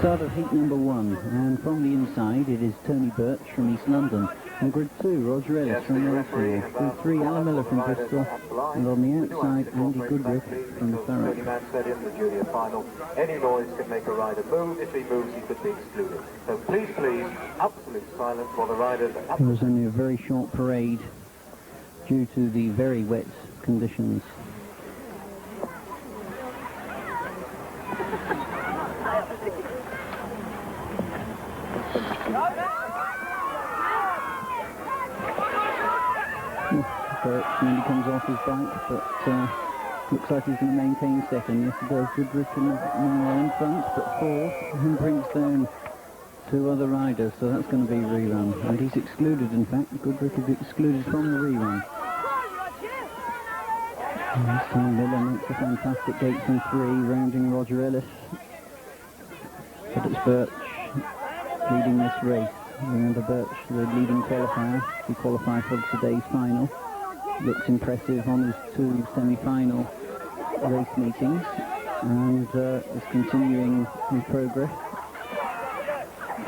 Start of heat number 1, and from the inside it is Tony Birch from East London. On grid 2, Roger Ellis from Liverpool. Grid 3, Alan Miller from Bristol. And on the outside, Andy Goodrich from the Thurrock. Any noise can make a rider move. If he moves, he could be excluded. So please, absolute silence for the riders. There was only a very short parade due to the very wet conditions. Birch nearly comes off his bike, but looks like he's going to maintain second. Yes, he does. Goodrich in front, but fourth, and brings down 2 other riders, so that's going to be rerun. And he's excluded, in fact. Goodrich is excluded from the rerun. And this time Miller makes a fantastic gate from 3, rounding Roger Ellis. But it's Birch leading this race. Remember Birch, the leading qualifier, he qualified for today's final. Looks impressive on his 2 semi-final race meetings, and is continuing his progress.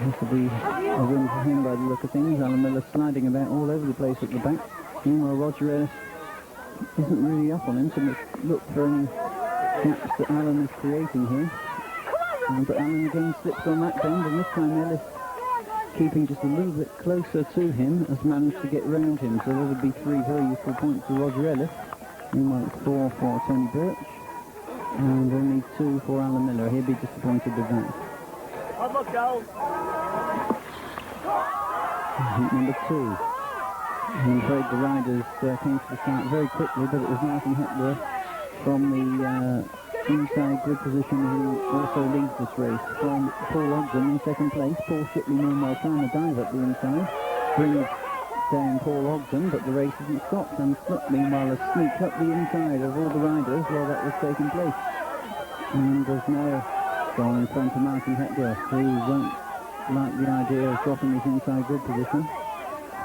This will be a win for him by the look of things. Alan Miller sliding about all over the place at the back. Meanwhile, Roger Ellis isn't really up on him, so let's look for any gaps that Alan is creating here. But Alan again slips on that bend, and this time Ellis, keeping just a little bit closer to him, has managed to get round him. So there would be 3 very useful points for Roger Ellis. Meanwhile, it's 4 for Tony Birch, and only 2 for Alan Miller. He'll be disappointed with that. Heat number 2. I'm afraid the riders came to the start very quickly, but it was Martin Hepworth from the inside grid position who also leads this race. From Paul Ogden in second place. Paul Shipley meanwhile trying to dive up the inside. Brings down Paul Ogden, but the race isn't stopped, and Slip meanwhile has sneaked up the inside of all the riders while that was taking place. And has now gone in front of Martin Hepworth, who won't like the idea of dropping his inside grid position.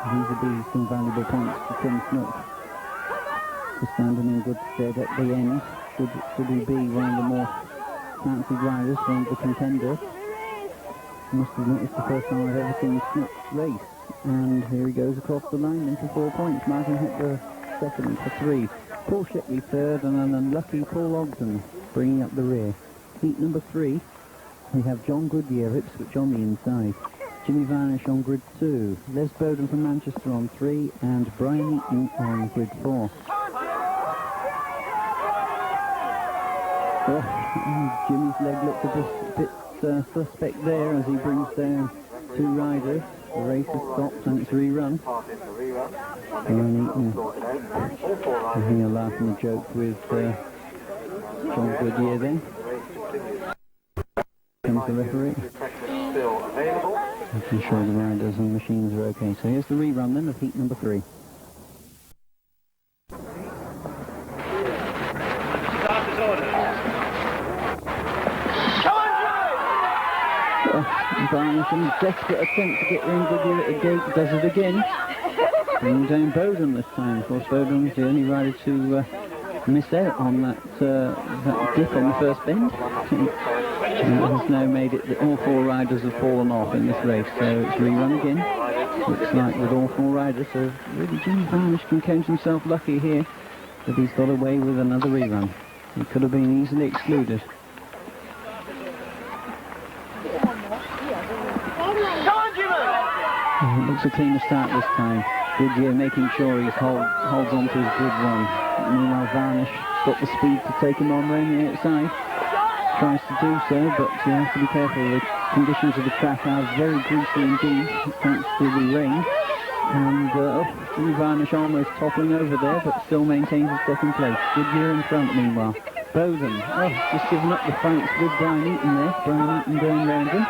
These will be some valuable points to Tim Snook, for standing in good stead at the end. Should he be one of the more fancied riders, one of the contenders. I must admit it's the first time I've ever seen Snook race. And here he goes across the line into 4 points. Martin Hepworth second for 3. Paul Shipley third, and an unlucky Paul Ogden bringing up the rear. Heat number 3, we have John Goodyear, Ipswich on the inside. Jimmy Varnish on grid 2. Les Bowden from Manchester on 3, and Brian Eaton on grid 4. Oh, Jimmy's leg looked a bit suspect there as he brings down 2 riders. The race is stopped and it's rerun. Brian Eaton having a laugh and a joke with John Goodyear then. Comes the referee. Making sure the riders and machines are okay. So here's the rerun then of heat number 3. Varnish in a desperate attempt to get round Goodyear at the gate, does it again. Bringing down Bowden this time. Of course, Bowden was the only rider to miss out on that dip on the first bend. And it has now made it that all 4 riders have fallen off in this race, so it's rerun again. Looks like with all 4 riders, so really Jimmy Varnish can count himself lucky here that he's got away with another rerun. He could have been easily excluded. It looks a cleaner start this time. Goodyear making sure he holds on to his grid 1. Meanwhile, Varnish got the speed to take him on round the outside. Tries to do so, but you have to be careful. The conditions of the track are very greasy indeed, thanks to the rain. And Jimmy Varnish almost toppling over there, but still maintains his second place. Goodyear in front, meanwhile. Bowden, just given up the fight with Brian Eaton there. Brian Eaton going round him.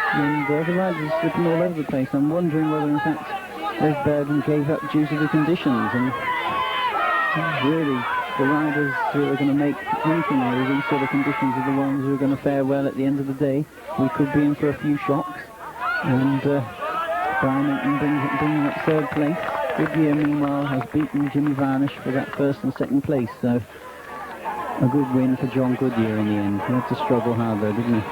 And the riders are slipping all over the place. I'm wondering whether, in fact, Les Bowden gave up due to the conditions. And really, the riders who are going to make anything out of these sort of conditions are the ones who are going to fare well at the end of the day. We could be in for a few shocks. And Brian Eaton bringing up 3rd place. Goodyear, meanwhile, has beaten Jimmy Varnish for that 1st and 2nd place. So, a good win for John Goodyear in the end. He had to struggle hard, though, didn't he?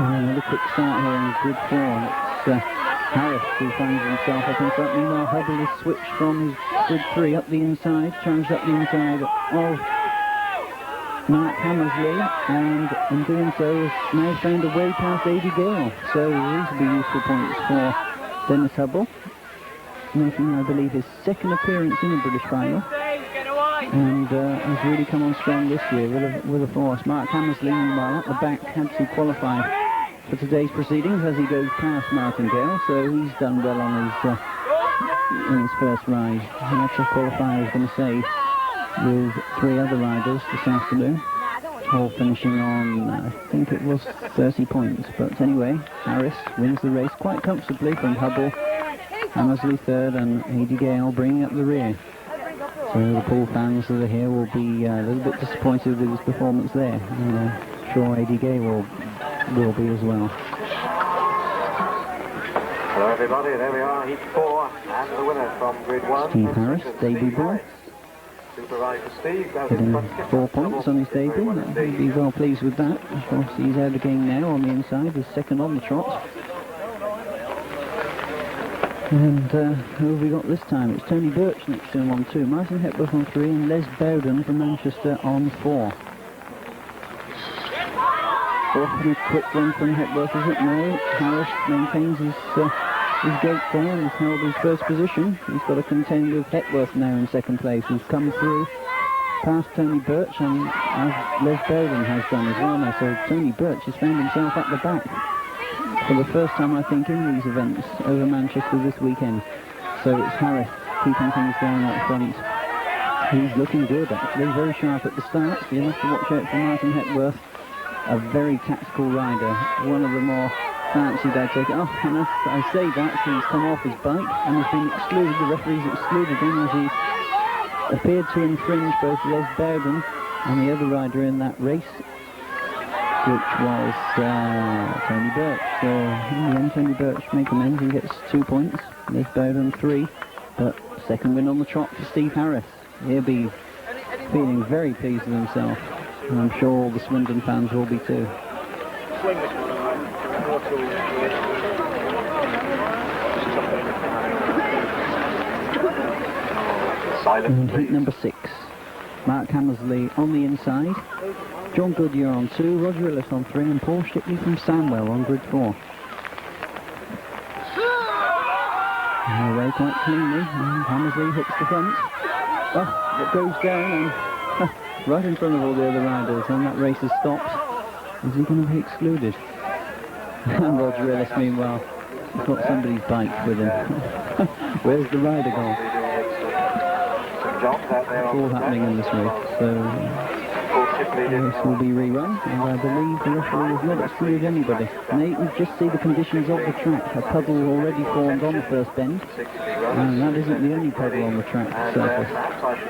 Another quick start here on grid 4. It's Harris who finds himself up in front. Meanwhile, Hubble has switched from his grid 3 up the inside, charged up the inside of Mark Hammersley, and in doing so has now found a way past Aidy Gale. So these will be useful points for Dennis Hubble, making, I believe, his second appearance in the British final, and has really come on strong this year with a force. Mark Hammersley, meanwhile, at the back, had to qualify for today's proceedings as he goes past Martin Gale, so he's done well on his in his first ride. He had to qualify, I was going to say, with 3 other riders this afternoon, all finishing on, I think it was 30 points. But anyway, Harris wins the race quite comfortably from Hubble, Hammersley third, and Aidy Gale bringing up the rear. So the Poole fans that are here will be a little bit disappointed with his performance there. And I'm sure Aidy Gale will be as well. Hello everybody, there we are, heat 4, and the winner from grid 1. Steve Harris, debut boy. Super ride for Steve. Getting 4 points on his debut. He'll be well pleased with that. Of course, he's out again now on the inside. He's second on the trot. And who have we got this time? It's Tony Birch next to him on 2, Martin Hepworth on 3, and Les Bowden from Manchester on 4. Off in a quick run from Hepworth, is it? No. Harris maintains his gate down, he's held his first position. He's got to contend with Hepworth now in second place, who's come through past Tony Birch, and as Les Bowden has done as well now. So Tony Birch has found himself at the back for the first time, I think, in these events over Manchester this weekend. So it's Harris keeping things down up front. He's looking good, actually, very sharp at the start. So you'll have to watch out for Martin Hepworth, a very tactical rider, one of the more fancied, I take it. Oh, and I say that, so he's come off his bike and has been excluded. The referee's excluded him as he appeared to infringe both Les Bowden and the other rider in that race, which was Tony Birch. So in the end, Tony Birch makes amends and gets 2 points. Les Bowden 3, but second win on the trot for Steve Harris. He'll be feeling very pleased with himself, and I'm sure all the Swindon fans will be too. And heat number 6, Mark Hammersley on the inside, John Goodyear on 2, Roger Ellis on 3, and Paul Shipley from Sandwell on grid 4. And away quite cleanly, and Hammersley hits the front. Oh, it goes down and right in front of all the other riders, and that race has stopped. Is he going to be excluded? And Roger Ellis, meanwhile, he's got somebody's bike with him. Where's the rider gone? It's all happening in this race, so this will be rerun, and I believe the referee has not excluded anybody. And you can just see the conditions of the track. A puddle already formed on the first bend, and that isn't the only puddle on the track surface.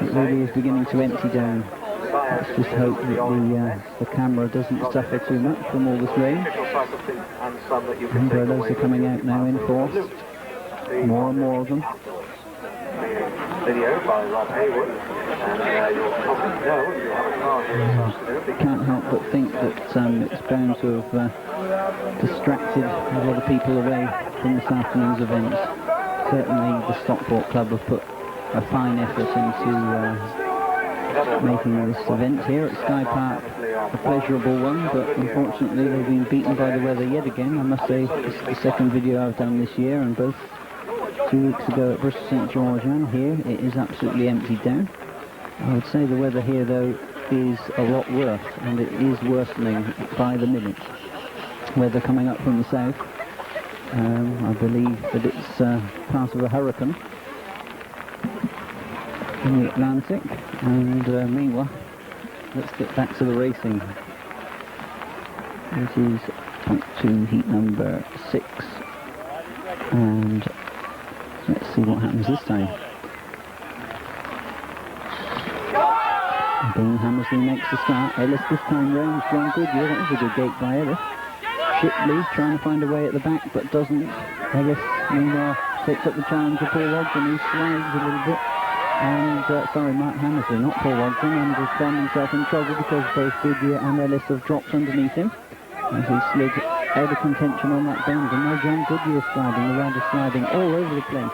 It really is beginning to empty down. Let's just hope that the camera doesn't suffer too much from all this rain. Umbrellas are coming out now in force, more and more of them. Video by Rob Haywood, and you'll probably know if you have a car here this afternoon. Can't help but think that it's bound to have distracted a lot of people away from this afternoon's events. Certainly the Stockport Club have put a fine effort into making this event here at Sky Park a pleasurable one, but unfortunately they've been beaten by the weather yet again. I must say, this is the second video I've done this year, and both 2 weeks ago at Bristol St George and here it is absolutely emptied down. I would say the weather here though is a lot worse, and it is worsening by the minute. Weather coming up from the south. I believe that it's part of a hurricane in the Atlantic, and meanwhile, let's get back to the racing. This is point 2, heat number 6, and let's see what happens this time. Dean Hammersley makes the start. Ellis this time round, John Goodyear. That was a good gate by Ellis. Shipley trying to find a way at the back, but doesn't. Ellis, meanwhile, takes up the challenge of Paul Wogden, who slides a little bit. And, Mark Hammersley, not Paul Wogden, and has found himself in trouble because both Goodyear and Ellis have dropped underneath him as he slid out of contention on that bend, and now John Goodyear sliding, the rider sliding all over the place.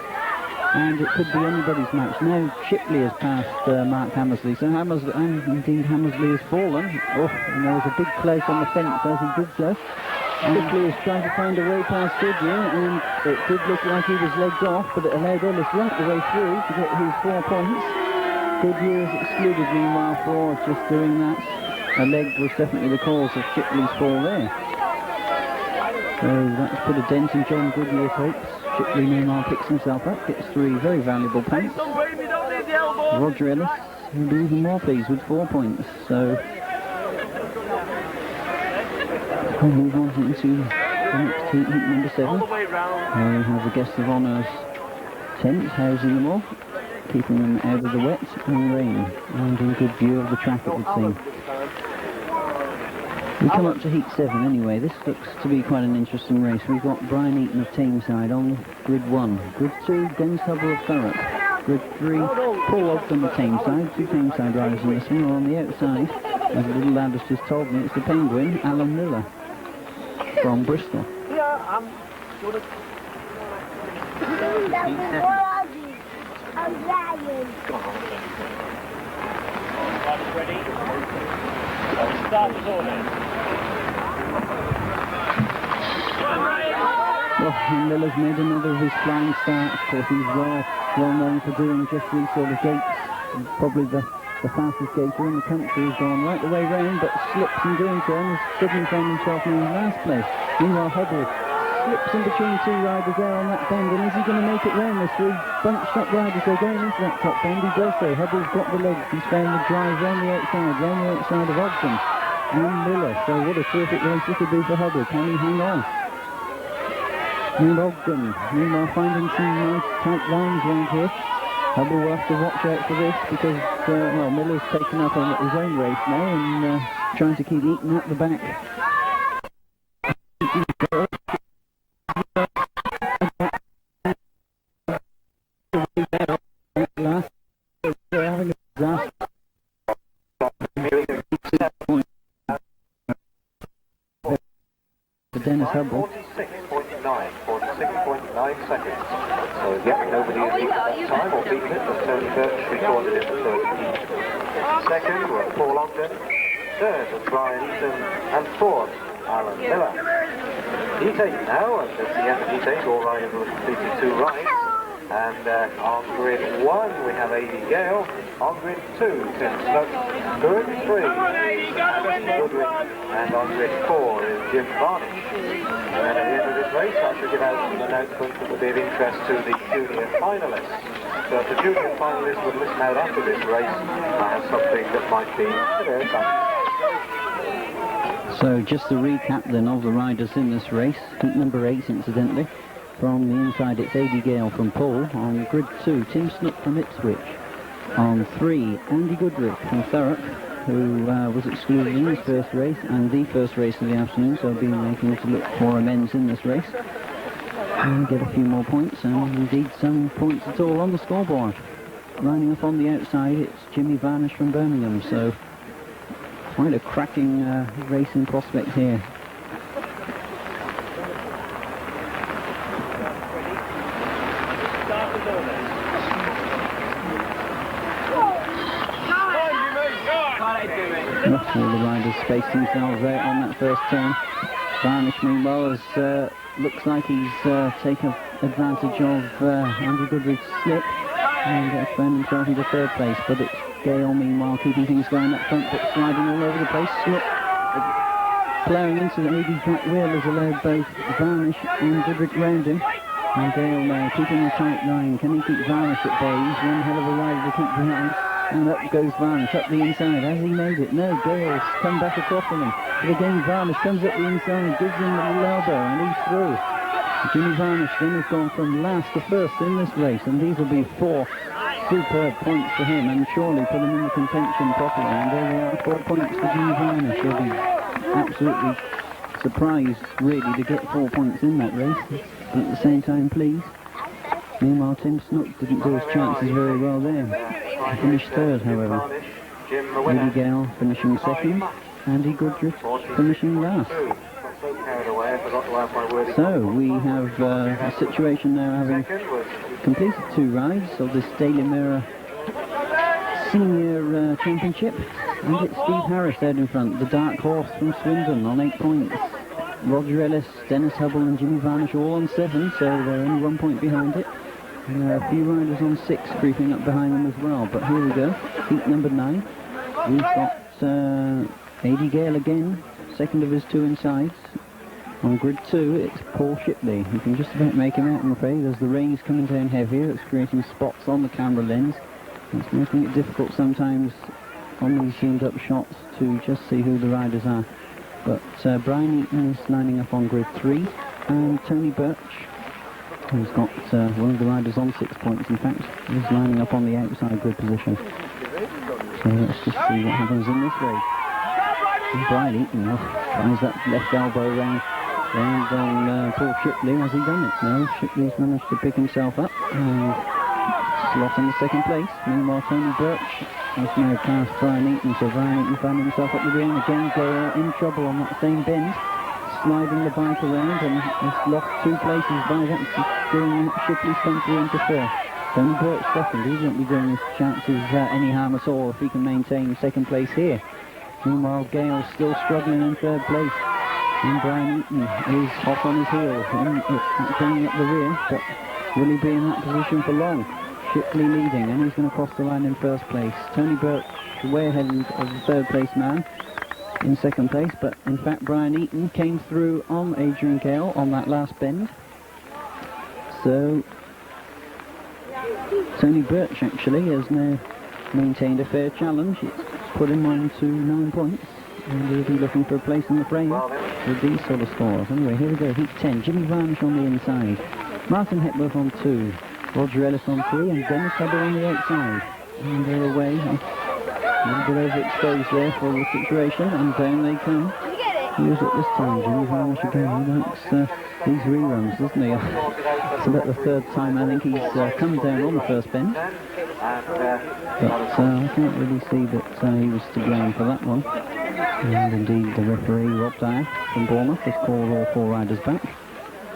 And it could be anybody's match. Now Shipley has passed Mark Hammersley, so Hammersley, and indeed Hammersley has fallen. Oh, and there was a big clout on the fence as he did so. Shipley is trying to find a way past Goodyear, and it did look like he was legged off, but it allowed Ellis right the way through to get his 4 points. Goodyear is excluded meanwhile for just doing that. A leg was definitely the cause of Shipley's fall there. So that's put a dent in John Goodyear's hopes. Shipley meanwhile picks himself up, gets 3 very valuable points. Roger Ellis will be even more pleased with 4 points. So we'll move on into the next heat, heat number 7. Where we have the guest of honour's tent, housing them all, keeping them out of the wet and rain, and in good view of the track, it would seem. We come up to heat 7 anyway. This looks to be quite an interesting race. We've got Brian Eaton of Tameside on grid 1. Grid 2, Dennis Hubble of Thurrock. Grid 3, Paul Ogden of Tameside. 2 Tameside riders in this one. Are on the outside, as the little lad has just told me, it's the Penguin, Alan Miller from Bristol. Ready? Start the order. Well, Miller's made another of his flying starts. Of course, he's well known for doing just these sort of gates. Probably the fastest gaiter in the country. He's gone right the way round, but slips in doing so and has suddenly found himself in last place. Meanwhile, Hubble slips in between 2 riders there on that bend, and is he going to make it round this 3 bunched up riders? They're going into that top bend. He does so. Hubble's got the legs. He's found the drive round the outside of Ogden and Miller. So what a terrific race this will be for Hubble. Can he hang on? And Ogden, meanwhile, finding some nice tight lines round here. Hubble will have to watch out for this because, well, Miller's taken up on his own race now and trying to keep Eaton at the back. Dennis Hubble. 46.9 seconds. So yet nobody has beaten that time or beaten it, as Tony Birch recorded in the third heat. Second was Paul Ogden. Third was Brian Eaton. And fourth, Alan Miller. Heat 8 now, and at the end of heat 8, all riders will have completed 2 rides. And on grid 1 we have A.D. Gale, on grid 2 Tim Snook, grid 3 Adam Goodwin, and on grid 4 is Jim Varnish. And then at the end of this race I shall give out an announcement that will be of interest to the junior finalists. So if the junior finalists would listen out after this race, I have something that might be fun. So just a recap then of the riders in this race, heat number 8 incidentally. From the inside, it's A.D. Gale from Paul. On grid 2, Tim Snook from Ipswich. On 3, Andy Goodrich from Thurrock, who was excluded in his first race and the first race of the afternoon, so I'll be making to look for amends in this race. And get a few more points, and indeed some points at all on the scoreboard. Lining up on the outside, it's Jimmy Varnish from Birmingham, so quite a cracking racing prospect here. All the riders spaced themselves out on that first turn. Varnish, meanwhile, looks like he's taken advantage of Andy Goodrich's slip and found himself into 3rd place. But it's Gale, meanwhile, keeping things going up front, but sliding all over the place. Snook ploughing into the AD's back wheel has allowed both Varnish and Goodrich round him. And Gale now keeping a tight line. Can he keep Varnish at bay? He's one hell of a rider to keep behind. And up goes Varnish, up the inside. Has he made it? No, Gale's come back across on him. But again, Varnish comes up the inside, gives him a little elbow, and he's through. Jimmy Varnish then has gone from last to first in this race, and these will be 4 superb points for him, and surely put him in the contention properly. And there they are, 4 points for Jimmy Varnish. He'll be absolutely surprised, really, to get 4 points in that race. But at the same time, pleased. Meanwhile, Tim Snook didn't do his chances very well there. He finished 3rd, however. A.D. Gale finishing 2nd, Andy Goodrich finishing last. carried away. I forgot to have my worthy. So we have a situation now having Second was completed 2 rides of this Daily Mirror Senior Championship, and it's Steve Harris out in front, the dark horse from Swindon on 8 points. Roger Ellis, Dennis Hubble and Jimmy Varnish all on 7, so they're only 1 point behind it. And there are a few riders on 6 creeping up behind them as well, but here we go, heat number 9. We've got A.D. Gale again, second of his 2 insides. On grid 2, it's Paul Shipley. You can just about make him out, I'm afraid, as the rain's coming down heavier. It's creating spots on the camera lens. It's making it difficult sometimes on these zoomed-up shots to just see who the riders are. But Brian Eaton is lining up on grid 3, and Tony Birch, who's got one of the riders on 6 points, in fact, is lining up on the outside grid position. So let's just see what happens in this race. And Brian Eaton tries that left elbow round on Paul Shipley. Has he done it? No, Shipley's managed to pick himself up and slot in the second place. Meanwhile, Tony Birch has now passed Brian Eaton, so Brian Eaton found himself up the rear, and again Gale in trouble on that same bend, sliding the bike around, and has lost 2 places by that, doing Shipley's come through into 4. Tony Birch second. He won't be doing his chances any harm at all if he can maintain second place here. Meanwhile, Gale's still struggling in 3rd place, and Brian Eaton is hot on his heels, coming up the rear, but will he be in that position for long? Shipley leading, and he's going to cross the line in 1st place. Tony Birch way ahead of the 3rd place man in 2nd place, but in fact Brian Eaton came through on Adrian Gale on that last bend. So Tony Birch actually has now maintained a fair challenge. It's put him on to 9 points, and he'll be looking for a place in the frame with these sort of scores. Anyway, here we go, heat 10. Jimmy Varnish on the inside, Martin Hepworth on 2, Roger Ellis on 3, and Dennis Hubble on the outside. And they're away, a little bit overexposed there for the situation, and down they come. Use it this time, Jimmy Varnish again. He likes these reruns, doesn't he? It's about the 3rd time I think he's come down on the 1st bend. But I can't really see that he was to blame for that one. And indeed the referee, Rob Dyer from Bournemouth, has called all 4 riders back.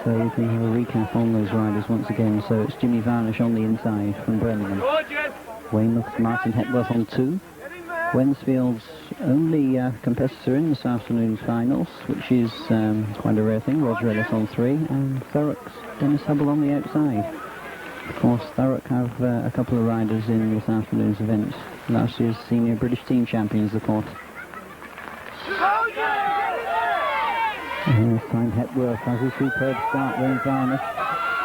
So we can have a recap on those riders once again. So it's Jimmy Varnish on the inside from Birmingham. Weymouth's Martin Hepworth on 2. Wensfield's only competitor in this afternoon's finals, which is quite a rare thing, Roger Ellis on 3, and Thurrock's Dennis Hubble on the outside. Of course, Thurrock have a couple of riders in this afternoon's event. Last year's senior British team champions, of course. And this time Hepworth has a superb start there in Varnish,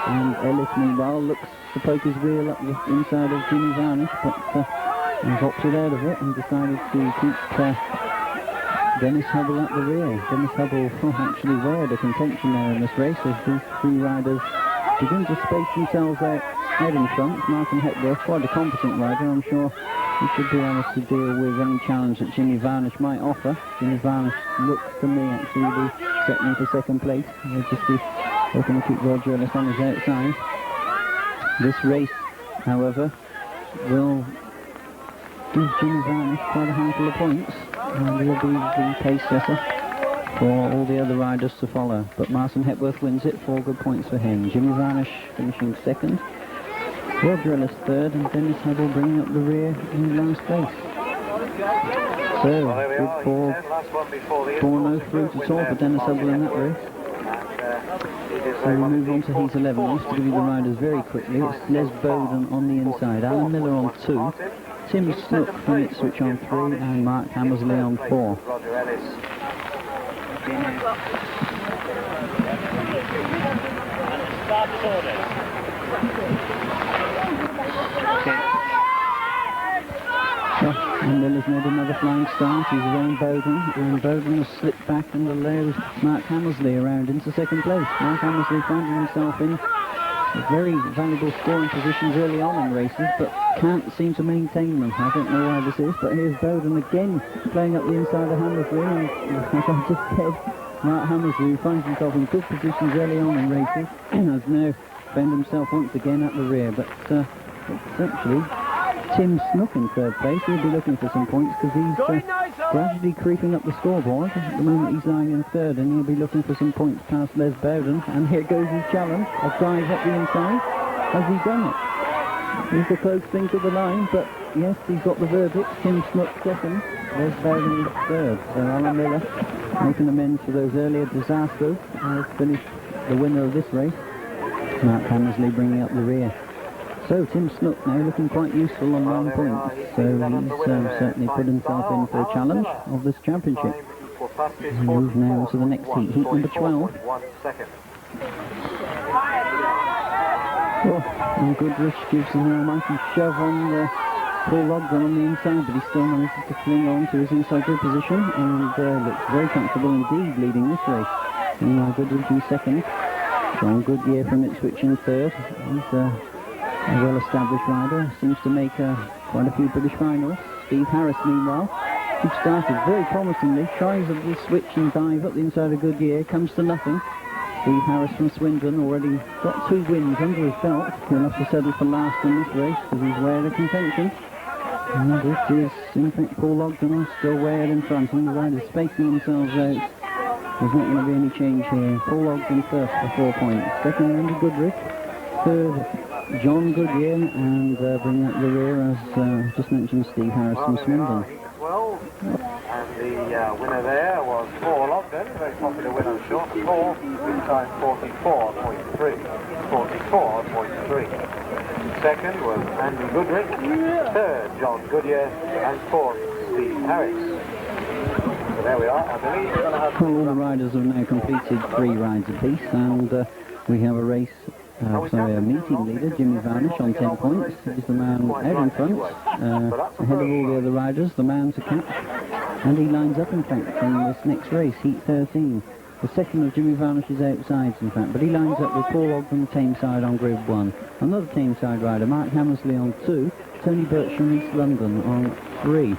and Ellis meanwhile looks to poke his wheel up the inside of Jimmy Varnish, but he's opted out of it and decided to keep Dennis Hubble at the rear. Dennis Hubble actually way out of contention now in this race as these 3 riders begin to space themselves out in front. Martin Hepworth, quite a competent rider, I'm sure he should be able to deal with any challenge that Jimmy Varnish might offer. Jimmy Varnish looks to me actually to be settling for 2nd place. They'll just be hoping to keep Roger Ellis on his outside. This race, however, will give Jimmy Varnish quite a handful of points, and he'll be the pace setter for all the other riders to follow. But Martin Hepworth wins it, 4 good points for him. Jimmy Varnish finishing 2nd, Roger Ellis 3rd, and Dennis Hubble bringing up the rear in last place. So, good for 4 through to tour for Dennis Hubble in that race. So we move on to heat 11. Just to give you the riders very quickly, it's Les Bowden on the inside, Alan Miller on 2, Tim Snook from Ipswich on 3, and Mark Hammersley on 4. And Miller's made another flying start. He's around Bowden, and Bowden has slipped back and allows Mark Hammersley around into 2nd place. Mark Hammersley finding himself in very valuable scoring positions early on in races, but can't seem to maintain them. I don't know why this is, but here's Bowden again playing up the inside of Hammersley, and as I just said, Mark Hammersley, who finds himself in good positions early on in races, has now found himself once again at the rear. But it's actually Tim Snook in 3rd place. He'll be looking for some points because he's gradually creeping up the scoreboard. At the moment he's lying in third, and he'll be looking for some points past Les Bowden. And here goes his challenge. A dive up the inside. Has he done it? It's a close thing to the line, but yes, he's got the verdict. Tim Snook second, Les Bowden is third. So Alan Miller, making amends for those earlier disasters, has finished the winner of this race. Mark Hammersley bringing up the rear. So Tim Snook now looking quite useful on 9 points. So he's certainly put himself in for a challenge of this championship. We move now to the next heat, heat number 12. Oh, and Goodrich gives him a mighty shove on Paul Ogden on the inside, but he still manages to cling on to his inside grid position and looks very comfortable indeed leading this race. Meanwhile, Goodrich in second. John Goodyear from Ipswich in third. He's a well-established rider, seems to make quite a few British finals. Steve Harris, meanwhile, who started very promisingly, tries a little switch and dive up the inside of Goodyear, comes to nothing. Steve Harris from Swindon already got 2 wins under his belt. He'll have to settle for last in this race because he's way out of contention. And it is, in fact, Paul Ogden still way out in front, and the riders spacing themselves out. There's not going to be any change here. Paul Ogden first for 4 points. Second, Andy Goodrich. Third, John Goodyear, and bringing up the rear, as just mentioned, Steve Harris from Swindon. And the winner there was Paul Ogden, very popular winner, short 4, with time 44.3. 44.3. Second was Andy Goodrich. Third, John Goodyear, and fourth, Steve Harris. So there we are. I believe we're going to have... Well, all the riders have now completed 3 rides apiece, and we have a race. A meeting leader, Jimmy Varnish, on 10 points. He's the man out in front, ahead of all the other riders, the man to catch. And he lines up, in fact, in this next race, Heat 13. The second of Jimmy Varnish's outsides, in fact, but he lines up with Paul Ogden, Tameside, on grid 1. Another Tameside rider, Mark Hammersley, on 2. Tony Birch from East London on 3.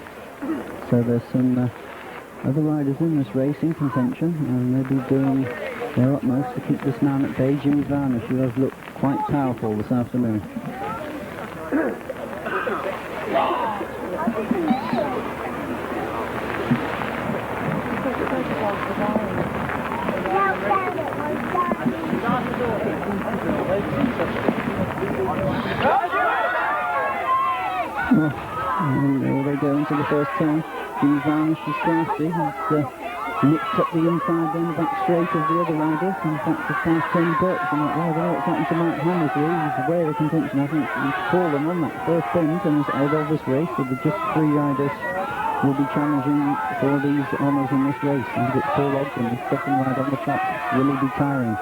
So there's some other riders in this race in contention, and they'll be doing their utmost to keep this man at bay, Jimmy Varnish, who has looked quite powerful this afternoon. And there they go into the first turn. Jimmy Varnish is crafty. He's nipped up the inside, then the back straight of the other riders. In fact, just past Tony Birch. And I don't know what's happened to Mark Hammersley. He's way out of contention. I think he's fallen on that first bend and is out of this race. So the just 3 riders will be challenging for these honours in this race. And it's Paul Ogden, the second ride on the trot. Will he be tiring?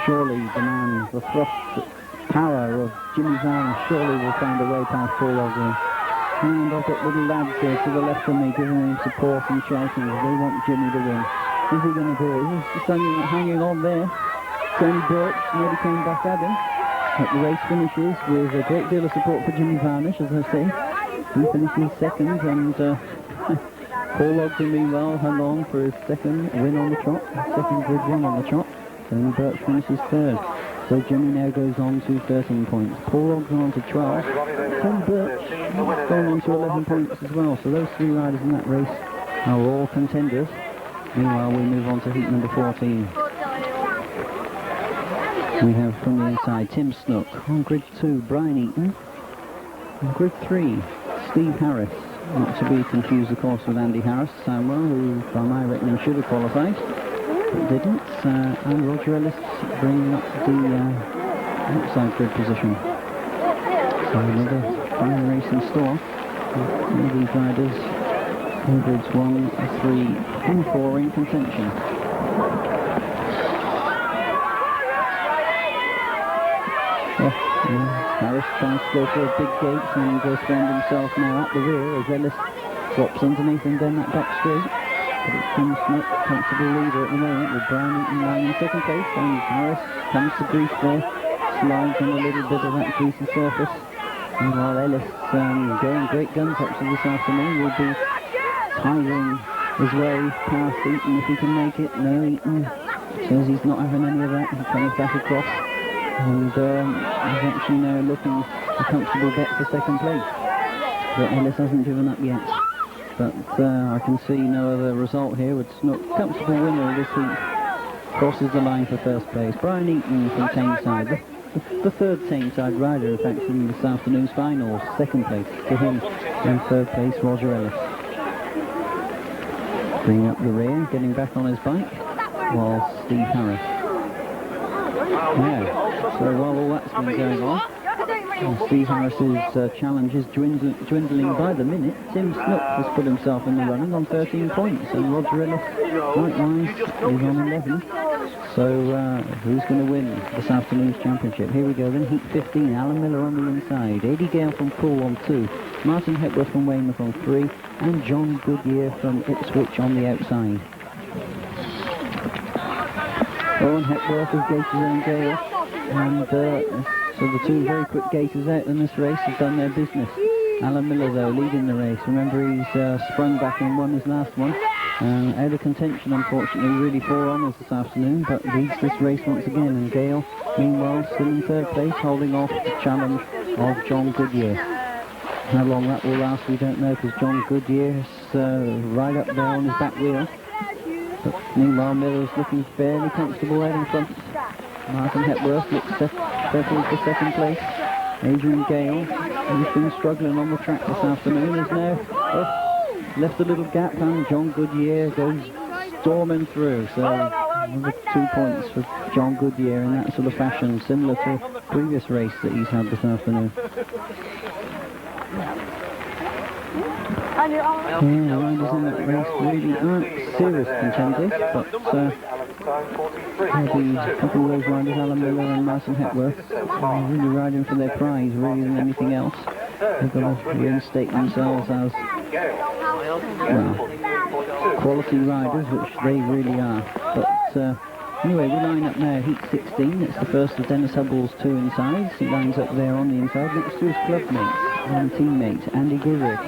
Surely the man, the thrust power of Jimmy Varnish surely will find a way past Paul Ogden. And I've got little lads here to the left of me giving him support and shouting. They want Jimmy to win. Is he going to do it? He's just hanging on there. Tony Birch nearly came back at him. But the race finishes with a great deal of support for Jimmy Varnish, as I say. He finishes second, and Paul Ogden meanwhile hung on for his second win on the trot. Second grid 1 on the trot. Tony Birch finishes third. So Jimmy now goes on to 13 points. Paul Ogden on to 12. Tony Birch going on to 11 points as well. So those 3 riders in that race are all contenders. Meanwhile, we move on to heat number 14. We have from the inside Tim Snook. On grid 2, Brian Eaton. On grid 3, Steve Harris. Not to be confused, of course, with Andy Harris, Samwell, who, by my reckoning, should have qualified. Didn't, and Roger Ellis bringing up the outside grid position. So another fine race in store. All these riders in grids 1, 3 and 4 in contention. Harris tries to go for a big gate and found himself now at the rear as Ellis drops underneath him down that back straight. But it's Tim Snook, comfortable leader at the moment, with Brian Eaton lying in second place, and Harris comes to grief there, slides on a little bit of that greasy surface. Meanwhile, Ellis going great guns actually this afternoon, will be tiring his way past Eaton if he can make it. No, Eaton says he's not having any of that. He comes back across, and he's actually now looking a comfortable bet for second place. But Ellis hasn't given up yet. but I can see no other result here with Snook. Comfortable winner of this heat. Crosses the line for first place. Brian Eaton from Tameside. The third Tameside rider, in fact, in this afternoon's finals. Second place to him. And third place, Roger Ellis. Bringing up the rear, getting back on his bike, while Steve Harris. Yeah, so while all that's been going on, Steve Harris's challenge is dwindling by the minute. Tim Snook has put himself in the running on 13 points, and Roger Ellis, likewise, is on 11. So who's going to win this afternoon's championship? Here we go then, heat 15, Alan Miller on the inside, Eddie Gale from Poole on 2, Martin Hepworth from Weymouth on 3, and John Goodyear from Ipswich on the outside. Owen Hepworth has Gators and Gale, and so the two very quick Gators out in this race have done their business. Alan Miller, though, leading the race. Remember, he's sprung back and won his last one. Out of contention, unfortunately, really 4 honours this afternoon, but leads this race once again. And Gale, meanwhile, still in third place, holding off the challenge of John Goodyear. How long that will last, we don't know, because John Goodyear is right up there on his back wheel. But meanwhile, Miller's looking fairly comfortable out in front. Martin Hepworth looks settled for second place. Adrian Gale, who's been struggling on the track this afternoon, is now left a little gap, and John Goodyear goes storming through. So another 2 points for John Goodyear in that sort of fashion, similar to the previous race that he's had this afternoon. Yeah, the riders in that race really aren't serious contenders, but maybe a couple of those riders, Alan Miller and Martin Hepworth, are really riding for their prize really than anything else. They've got to reinstate themselves as, well, quality riders, which they really are. But anyway, we line up now, heat 16. It's the first of Dennis Hubbell's 2 insides. He lines up there on the inside next to his club mate and teammate Andy Goodrick.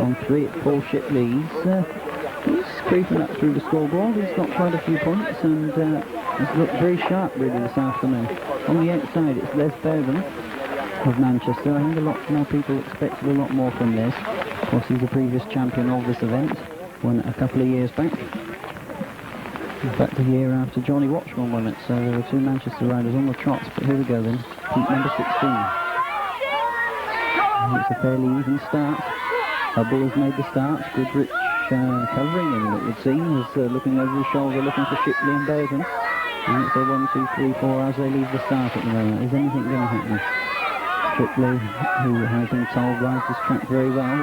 On 3 at Paul Shipley. He's creeping up through the scoreboard. He's got quite a few points, and he's looked very sharp really this afternoon. On the outside, it's Les Bowden of Manchester. I think a lot more people expected a lot more from Les. Of course, he's the previous champion of this event, won it a couple of years back. In fact, the year after Johnny Watchman won it, so there were 2 Manchester riders on the trots. But here we go then, heat number 16. And it's a fairly even start. Hubbell has made the start. Goodrich covering him, it would seem, is looking over his shoulder, looking for Shipley and Bowden. And it's a 1, 2, 3, 4 as they leave the start at the moment. Is anything going to happen? Shipley, who has been told rides this track very well,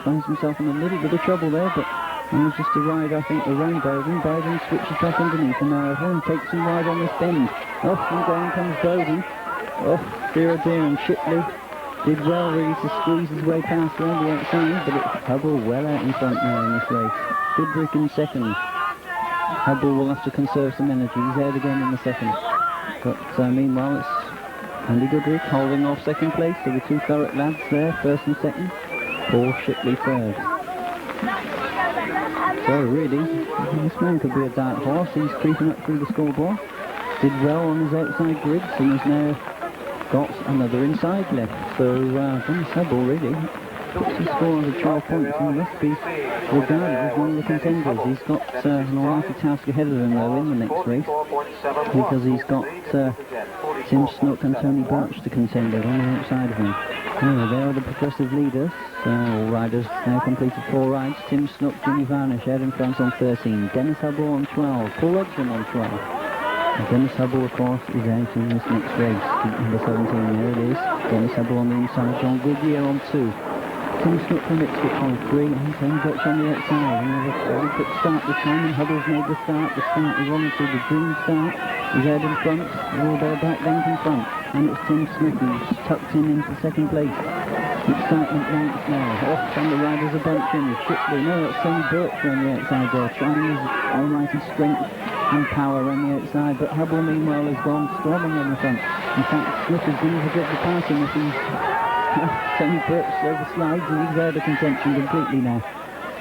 finds himself in a little bit of trouble there, but manages to ride, I think, around Bowden. Bowden switches back underneath the narrow and takes him wide on this bend. Off and down comes Bowden. Oh, dear oh dear, and Shipley did well really to squeeze his way past around the outside, but it's Hubbell well out in front now in this race. Goodrick in second. Hubbell will have to conserve some energy. He's out again in the second. But meanwhile, it's Andy Goodrick holding off second place. So the 2 Thurrock lads there, first and second. Paul Shipley third. So really, this man could be a dark horse. He's creeping up through the scoreboard. Did well on his outside grids and is now got another inside left. So Dennis Hubbell really puts his score on 12 points and must be regarded as one of the contenders. He's got an almighty task ahead of him though in the next race, because he's got Tim Snook and Tony Birch to contend with on the outside of him. Anyway, there are the progressive leaders. All riders now completed 4 rides. Tim Snook, Jimmy Varnish out in front on 13. Dennis Hubbell on 12. Paul Edgson on 12. And Dennis Hubbell, of course, is out in this next race. Heat number 17, there it is. Dennis Hubbell on the inside, John Goodyear on 2. Tim Snook from Ipswich on 3, and Tony Birch on the outside. Another very quick start this time, and Hubbell's made the start. The start is on to the green start. He's out in front, all their back down in front. And it's Tim Smith who's tucked in into second place. Excitement mounts now. Off and the riders are bunching. Shipley, no, it's Tony Birch on the outside there, trying his almighty strength and power on the outside, but Hubbell meanwhile has gone storming in the front. In fact, Smith has been able to get the pass him if he's Tony Birch over slides, and he's out of contention completely now.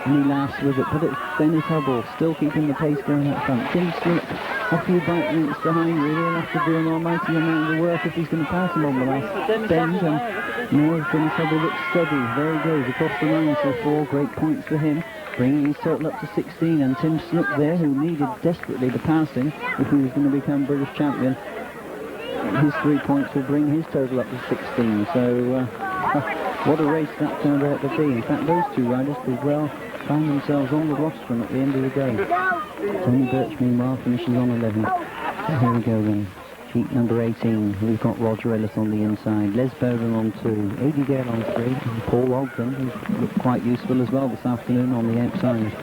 And he laughs with it, but it's Dennis Hubbell still keeping the pace going up front. Tim Smith a few bike lengths behind really. He'll have to do an almighty amount of work if he's going to pass him on the last bend. And no, Dennis Hubble looks steady. There he goes across the line, so 4 great points for him, bringing his total up to 16. And Tim Snook there, who needed desperately to pass him if he was going to become British champion. His 3 points will bring his total up to 16. So what a race that turned out to be. In fact, those 2 riders could well find themselves on the rostrum at the end of the day. Tony Birch, meanwhile, finishes on 11. So here we go then. Heat number 18. We've got Roger Ellis on the inside, Les Bowden on 2, Aidy Gale on 3, and Paul Ogden, who's looked quite useful as well this afternoon on the outside.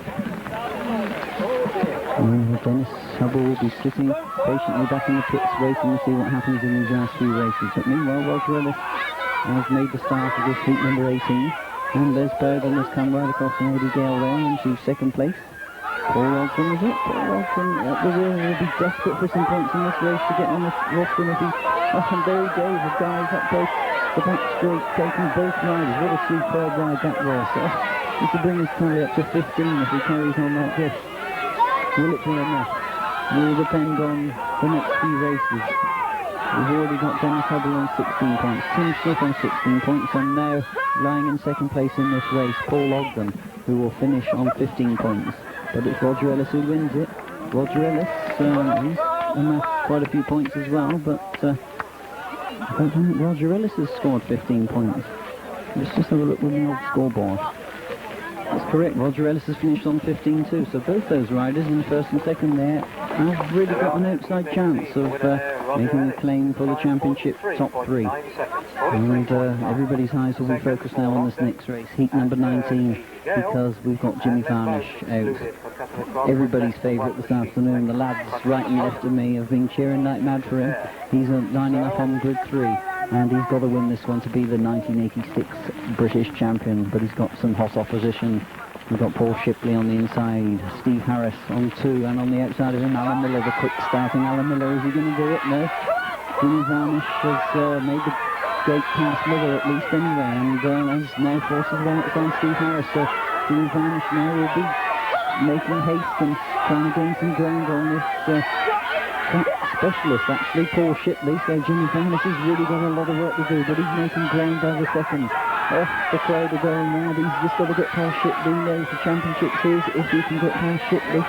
And Dennis Hubble will be sitting patiently back in the pits waiting to see what happens in these last few races. But meanwhile, Roger Ellis has made the start of this heat number 18. And Les Bowden has come right across from Aidy Gale there into second place. Paul Ogden, is it? Paul Ogden at the wheel will be desperate for some points in this race to get on the rostrum if he... Oh, and there he goes, the guys up both the back straight, taking both riders. What a superb ride that was. This will bring his tally up to 15 if he carries on like this. Will it be enough? It will depend on the next few races. We've already got Dennis Hubble on 16 points, Tim Smith on 16 points, and now lying in second place in this race, Paul Ogden, who will finish on 15 points. But it's Roger Ellis who wins it. Roger Ellis, he's amassed quite a few points as well, but I don't think Roger Ellis has scored 15 points. Let's just have a look with the old scoreboard. That's correct, Roger Ellis has finished on 15 too, so both those riders in first and second there have really got an outside chance of making a claim for the championship top 3. And everybody's eyes will be focused now on this next race, heat number 19, because we've got Jimmy Varnish out. Everybody's favourite this afternoon. The lads right and left of me have been cheering like mad for him. He's lining up on grid 3. And he's got to win this one to be the 1986 British champion, but he's got some hot opposition. We've got Paul Shipley on the inside, Steve Harris on 2, and on the outside of him, Alan Miller, the quick starting Alan Miller. Is he going to do it? No. Jimmy Varnish has made the great pass Miller at least anyway, and has now forces it on Steve Harris. So Jimmy Varnish now will be making haste and trying to gain some ground on this specialist, actually, Paul Shipley. So Jimmy Varnish has really got a lot of work to do, but he's making ground by the second. Off the crowd are going mad. He's just got to get past Shipley. There's the championship series if he can get past Shipley.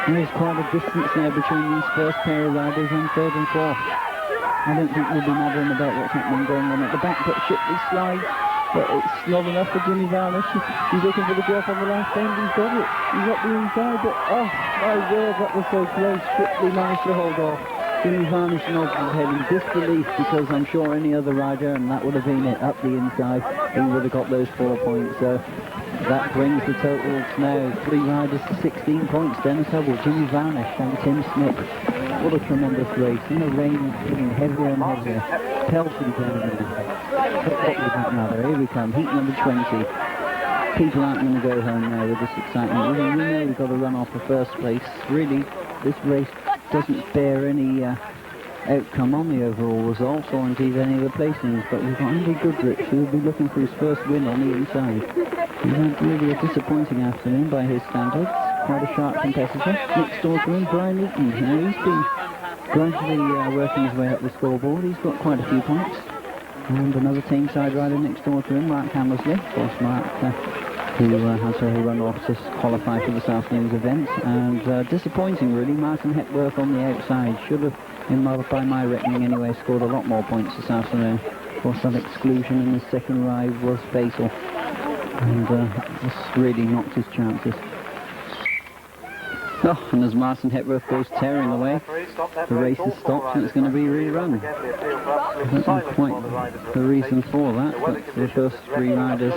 And there's quite a distance now between these first pair of riders and third and fourth. I don't think we'll be mattering about what's happening going on at the back, but Shipley slides. But it's not enough for Jimmy Varnish. He's looking for the drop on the last end. He's got it. He's up the inside, but oh my word, that was so close. Shipley managed to hold off. Jimmy Varnish nods his head in disbelief, because I'm sure any other rider, and that would have been it up the inside, he would have got those 4 points. So that brings the totals now 3 riders to 16 points. Dennis Hubble, Jimmy Varnish and Tim Smith. What a tremendous race. And the rain is getting heavier and heavier. Pelting down there. But what does that matter? Here we come, heat number 20. People aren't going to go home now with this excitement. We know we've got to run off the first place. Really, this race doesn't bear any outcome on the overall results, or indeed any of the placings, but we've got Andy Goodrich, who will be looking for his first win on the inside. He's had really a disappointing afternoon by his standards. Quite a sharp competitor. Next door to him, Brian Eaton. Now he's been gradually working his way up the scoreboard. He's got quite a few points. And another team side rider next door to him, Mark Hammersley. Of course, Mark, who has a run off to qualify for this afternoon's event. And disappointing, really. Martin Hepworth on the outside should have, by my reckoning anyway, scored a lot more points this afternoon. Of course, that exclusion in the second ride was fatal. And just really knocked his chances. Oh, and as Martin Hepworth goes tearing away, the race has stopped and it's going to be rerun. I don't know quite the reason for that, but the first 3 riders,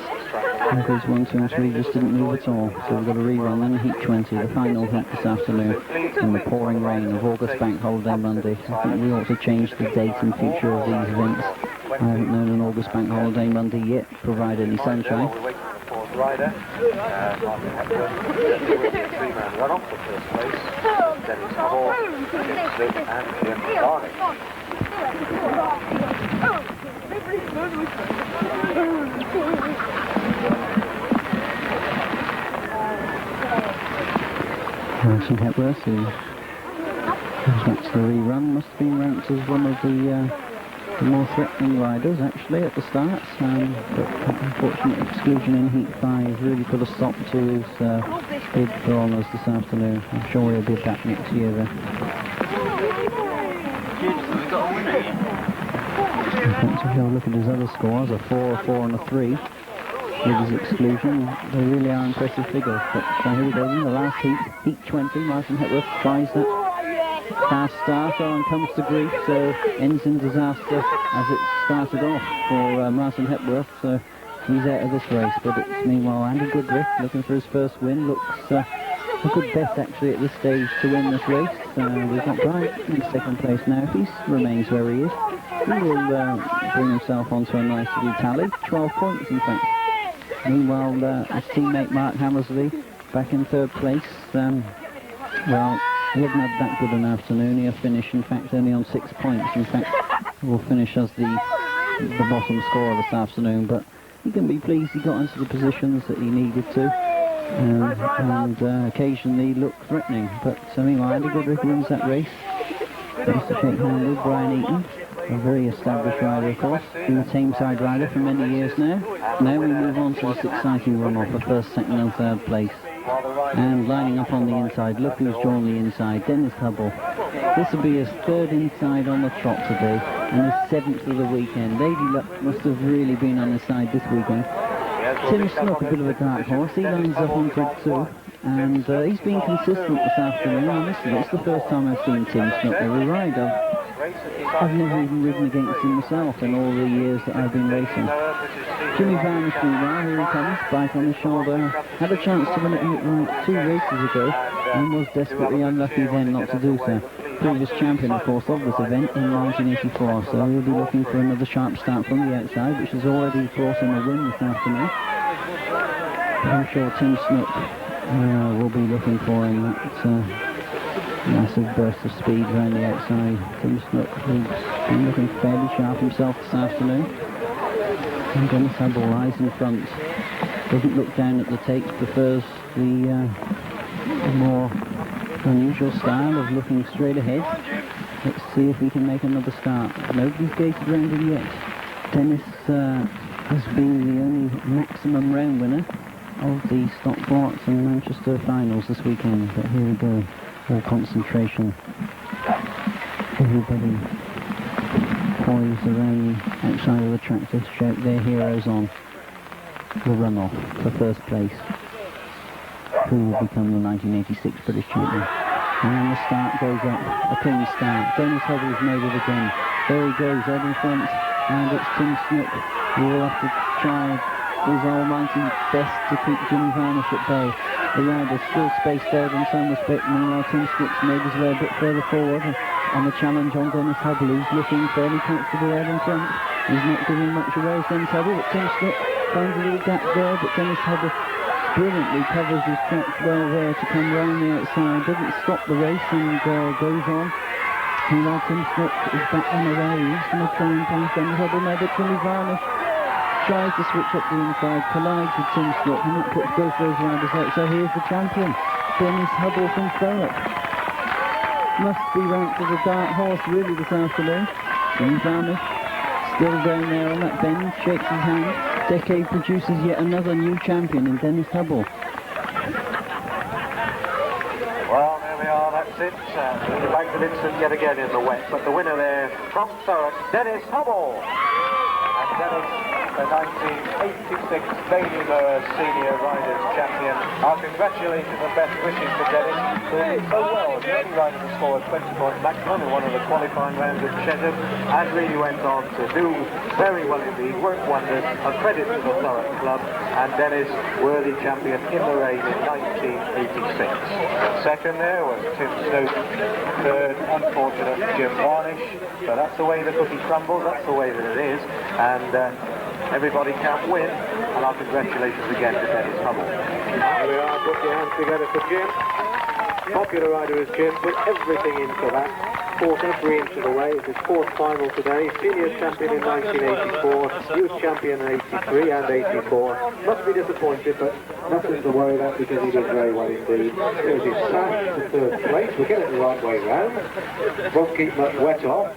those 1, 2 and 3, just didn't move at all. So we've got a rerun, then heat 20, the final heat this afternoon, in the pouring rain of August Bank Holiday Monday. I think we ought to change the date and future of these events. I haven't known an August Bank Holiday Monday yet, provide any sunshine. Rider, Martin Hepworth, will be a 3-man run off the first place. Dennis Hubble, Jim Smith and Jim Varnish. Martin Hepworth, who That's the rerun. Must have been ranked as one of the more threatening riders actually at the start, but unfortunate exclusion in Heat 5 really put a stop to his bid for honours this afternoon. I'm sure he'll be back next year then. If you have a look at his other scores, a 4, a 4 and a 3 with his exclusion, they really are impressive figures. But here we go in the last heat, Heat 20, Martin Hepworth tries that fast start and comes to grief, so ends in disaster as it started off for Martin Hepworth, so he's out of this race. But it's meanwhile Andy Goodrich looking for his first win, looks a good bet actually at this stage to win this race. We've got Brian in second place now. If he remains where he is, he will bring himself onto a nice little tally, 12 points in fact. Meanwhile his teammate Mark Hammersley back in third place. Well, he hasn't had that good an afternoon. He'll finish, in fact, only on 6 points. In fact, will finish as the bottom scorer this afternoon. But he can be pleased he got into the positions that he needed to, and occasionally looked threatening. But meanwhile, Andy Goodrich wins that race. Goes to shake hand with Brian Eaton, a very established rider, of course, been a Tameside rider for many years now. Now we move on to this exciting run-off for first, second and third place. And lining up on the inside, look who's drawn the inside, Dennis Hubble. This will be his third inside on the trot today, and his 7th of the weekend. Lady Luck must have really been on his side this weekend. Tim Snook, a bit of a dark horse, he lines up on grid 2, and he's been consistent this afternoon. Honestly, it's the first time I've seen Tim Snook ever ride. I've never even ridden against him myself in all the years that I've been racing. Jimmy Varnish meanwhile, here he comes, bike on the shoulder. Had a chance to win it like 2 races ago and was desperately unlucky then not to do so. Previous champion, of course, of this event in 1984, so he'll be looking for another sharp start from the outside, which has already brought him a win this afternoon. But I'm sure Tim Snook will be looking for him that massive burst of speed around the outside. Tim Snook, who's been looking fairly sharp himself this afternoon. And Dennis Hubble lies in front. Doesn't look down at the takes, prefers the more unusual style of looking straight ahead. Let's see if we can make another start. Nobody's gated round him yet. Dennis has been the only maximum round winner of the Stockport and Manchester finals this weekend. But here we go. All concentration. Everybody poised around the outside of the track to shout their heroes on the runoff for first place, who will become the 1986 British champion. And the start goes up, a clean start. Dennis Hubble's made it again. There he goes, out in front, and it's Tim Snook who will have to try his almighty best to keep Jimmy Varnish at bay. The rider's still spaced out in some respect, meanwhile Tim Snook's made his way a bit further forward on the challenge on Dennis Hubble, who's looking fairly comfortable out in front. He's not giving much away as Dennis Hubble, but Tim Snook finds a little gap there, but Dennis Hubble brilliantly covers his tracks well there to come round the outside, doesn't stop the race and goes on. Meanwhile Tim Snook is back on the way, he's going to try and pass Dennis Hubble now, but Jimmy Varnish tries to switch up the inside, collides with Tim Snook, and that puts both those riders out. So here's the champion, Dennis Hubble from Thurrock. Must be ranked as a dark horse really this afternoon. Jimmy Varnish still down there on that bend, shakes his hand. Decade produces yet another new champion in Dennis Hubble. Well, there we are, that's it. The Bank of Vincent yet again in the wet, but the winner there from Thurrock, Dennis Hubble. And Dennis, the 1986 Bailey Moore Senior Riders Champion. Our congratulations and best wishes to Dennis, who did so well. The only rider to score a 20-point maximum in one of the qualifying rounds at Cheltenham, and really went on to do very well indeed, work wonders. A credit to the Thurrock Club, and Dennis, worthy champion in the race in 1986. Second there was Tim Snook. Third, unfortunate Jim Varnish. So that's the way the cookie crumbles, that's the way that it is. And everybody can win, and our congratulations again to Dennis Hubble. Here we are, put your hands together for Jim. Popular rider is Jim, put everything into that. quarter, 3 inches away. It's his fourth final today. Senior champion in 1984, youth champion in 83 and 84. Must be disappointed, but nothing to worry about because he did very well indeed. Here's his sash to third place. We're getting it the right way round. Won't keep much wet off.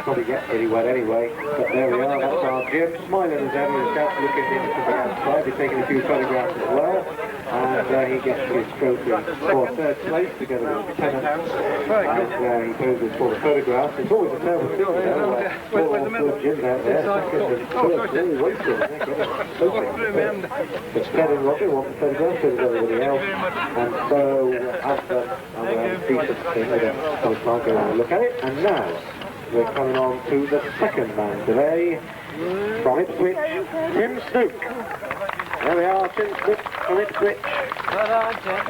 Probably get pretty wet anyway, but there we are, that's our Jim, smiling as ever, his dad's looking in from the outside, he's taking a few photographs as well, and he gets his trophy for third place together with Tennant, and he poses for the photographs. It's always a terrible thing, four good Jims out there, second and third, really wasted, but Ted and Robbie want the photographs with everybody else, and so have done a decent thing, we don't go and look at it, and now, we're coming on to the second man today, from Ipswich, Tim Snook. There we are, Tim Snook from Ipswich.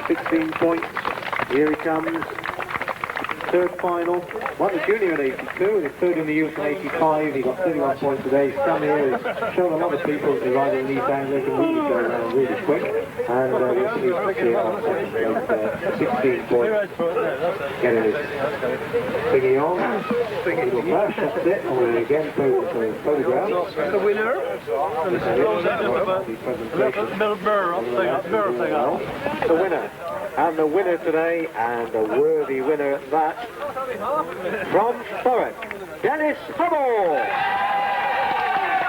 16 points, here he comes. Third final, won the junior in 82, and his third in the youth in 85. He got 31 points today. He's come here, he's shown a lot of people that riding these down, they can really go around really quick. And we'll see here on second place, 16 points. Getting his thingy on. Little flash, that's it. And we'll again pose for photographs. The winner. This is it, the presentation. The winner. And the winner today, and a worthy winner at that, from Thurrock, Dennis Hubble!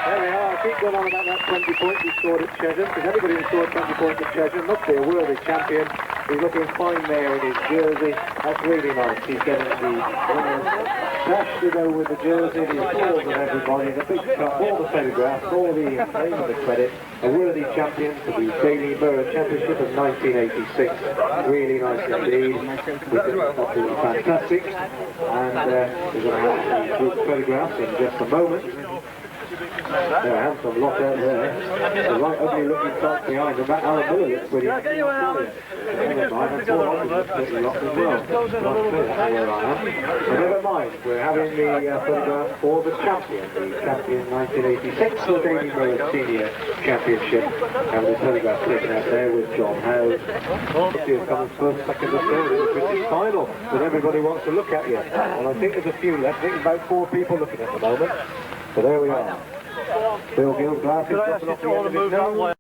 There we are, keep going on about that 20 points he scored at Chesham, because anybody who scored 20 points at Chesham must be a worthy champion. He's looking fine there in his jersey, that's really nice. He's getting the winners dash to go with the jersey, the applause of everybody, the big cup, all the photographs, all the name of the credit. A worthy champion for the Daily Mirror Championship of 1986. Really nice indeed. Absolutely fantastic. And we're going to have some group photographs in just a moment. They're a handsome lot out there. The right ugly looking top behind them. That Alan Miller looks pretty handsome. Never mind, that's all I was pretty lot as well. Not sure where I am. But never mind, we're having the photograph for the champion. The champion 1986 for Daily Mirror Senior Championship. And the photograph taken out there with John Howe. Let's see who comes first, second, and third in the British final. But everybody wants to look at you. Well, I think there's a few left. I think there's about 4 people looking at the moment. So there we are. Bill Gill's glasses dropping off the end of his nose.